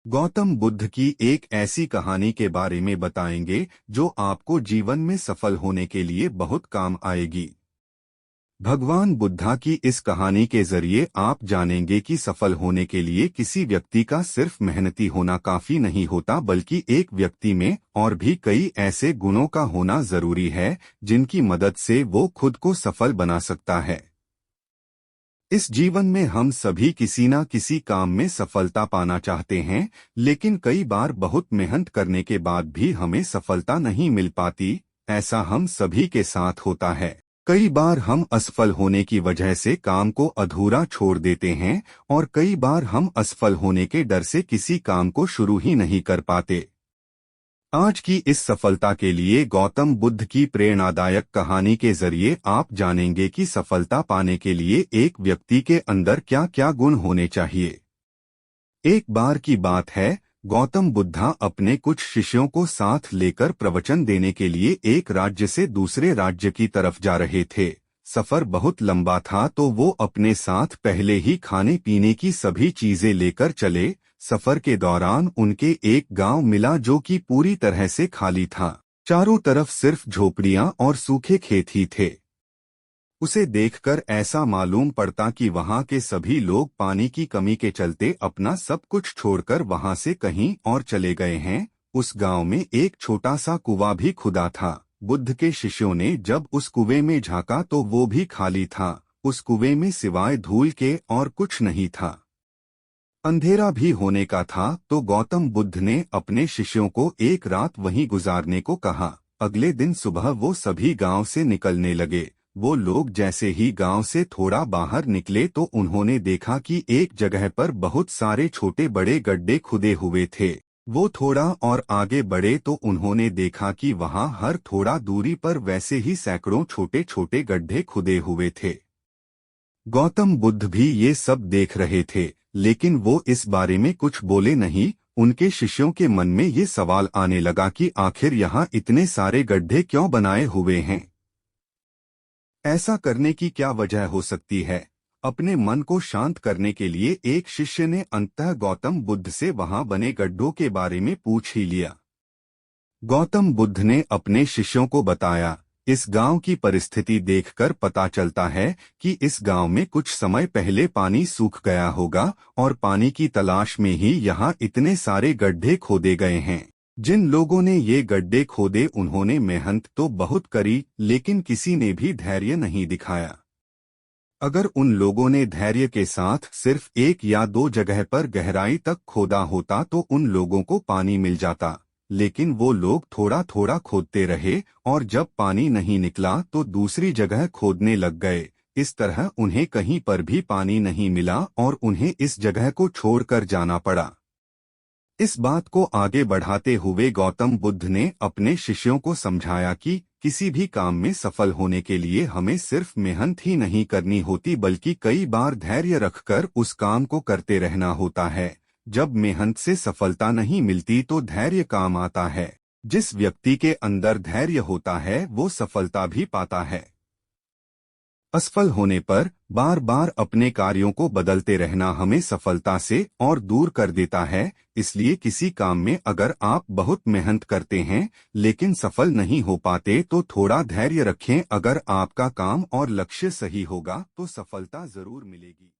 गौतम बुद्ध की एक ऐसी कहानी के बारे में बताएंगे जो आपको जीवन में सफल होने के लिए बहुत काम आएगी। भगवान बुद्धा की इस कहानी के जरिए आप जानेंगे कि सफल होने के लिए किसी व्यक्ति का सिर्फ मेहनती होना काफी नहीं होता, बल्कि एक व्यक्ति में और भी कई ऐसे गुणों का होना जरूरी है जिनकी मदद से वो खुद को सफल बना सकता है। इस जीवन में हम सभी किसी न किसी काम में सफलता पाना चाहते हैं, लेकिन कई बार बहुत मेहनत करने के बाद भी हमें सफलता नहीं मिल पाती। ऐसा हम सभी के साथ होता है। कई बार हम असफल होने की वजह से काम को अधूरा छोड़ देते हैं और कई बार हम असफल होने के डर से किसी काम को शुरू ही नहीं कर पाते। आज की इस सफलता के लिए गौतम बुद्ध की प्रेरणादायक कहानी के जरिए आप जानेंगे कि सफलता पाने के लिए एक व्यक्ति के अंदर क्या क्या गुण होने चाहिए। एक बार की बात है, गौतम बुद्धा अपने कुछ शिष्यों को साथ लेकर प्रवचन देने के लिए एक राज्य से दूसरे राज्य की तरफ जा रहे थे। सफर बहुत लंबा था तो वो अपने साथ पहले ही खाने पीने की सभी चीजें लेकर चले। सफर के दौरान उनके एक गांव मिला जो कि पूरी तरह से खाली था। चारों तरफ सिर्फ झोपड़ियां और सूखे खेत ही थे। उसे देखकर ऐसा मालूम पड़ता कि वहां के सभी लोग पानी की कमी के चलते अपना सब कुछ छोड़कर वहां से कहीं और चले गए हैं। उस गांव में एक छोटा सा कुआं भी खुदा था। बुद्ध के शिष्यों ने जब उस कुएं में झांका तो वो भी खाली था। उस कुएं में सिवाय धूल के और कुछ नहीं था। अंधेरा भी होने का था तो गौतम बुद्ध ने अपने शिष्यों को एक रात वहीं गुजारने को कहा। अगले दिन सुबह वो सभी गांव से निकलने लगे। वो लोग जैसे ही गांव से थोड़ा बाहर निकले तो उन्होंने देखा कि एक जगह पर बहुत सारे छोटे बड़े गड्ढे खुदे हुए थे। वो थोड़ा और आगे बढ़े तो उन्होंने देखा कि वहां हर थोड़ा दूरी पर वैसे ही सैकड़ों छोटे छोटे गड्ढे खुदे हुए थे। गौतम बुद्ध भी ये सब देख रहे थे, लेकिन वो इस बारे में कुछ बोले नहीं। उनके शिष्यों के मन में ये सवाल आने लगा कि आखिर यहाँ इतने सारे गड्ढे क्यों बनाए हुए हैं। ऐसा करने की क्या वजह हो सकती है। अपने मन को शांत करने के लिए एक शिष्य ने अंततः गौतम बुद्ध से वहां बने गड्ढों के बारे में पूछ ही लिया। गौतम बुद्ध ने अपने शिष्यों को बताया, इस गांव की परिस्थिति देखकर पता चलता है कि इस गांव में कुछ समय पहले पानी सूख गया होगा और पानी की तलाश में ही यहाँ इतने सारे गड्ढे खोदे गए हैं। जिन लोगों ने ये गड्ढे खोदे उन्होंने मेहनत तो बहुत करी, लेकिन किसी ने भी धैर्य नहीं दिखाया। अगर उन लोगों ने धैर्य के साथ सिर्फ एक या दो जगह पर गहराई तक खोदा होता तो उन लोगों को पानी मिल जाता, लेकिन वो लोग थोड़ा थोड़ा खोदते रहे और जब पानी नहीं निकला तो दूसरी जगह खोदने लग गए। इस तरह उन्हें कहीं पर भी पानी नहीं मिला और उन्हें इस जगह को छोड़कर जाना पड़ा। इस बात को आगे बढ़ाते हुए गौतम बुद्ध ने अपने शिष्यों को समझाया कि किसी भी काम में सफल होने के लिए हमें सिर्फ मेहनत ही नहीं करनी होती, बल्कि कई बार धैर्य रखकर उस काम को करते रहना होता है। जब मेहनत से सफलता नहीं मिलती तो धैर्य काम आता है। जिस व्यक्ति के अंदर धैर्य होता है वो सफलता भी पाता है। असफल होने पर बार बार अपने कार्यों को बदलते रहना हमें सफलता से और दूर कर देता है। इसलिए किसी काम में अगर आप बहुत मेहनत करते हैं लेकिन सफल नहीं हो पाते तो थोड़ा धैर्य रखें। अगर आपका काम और लक्ष्य सही होगा तो सफलता जरूर मिलेगी।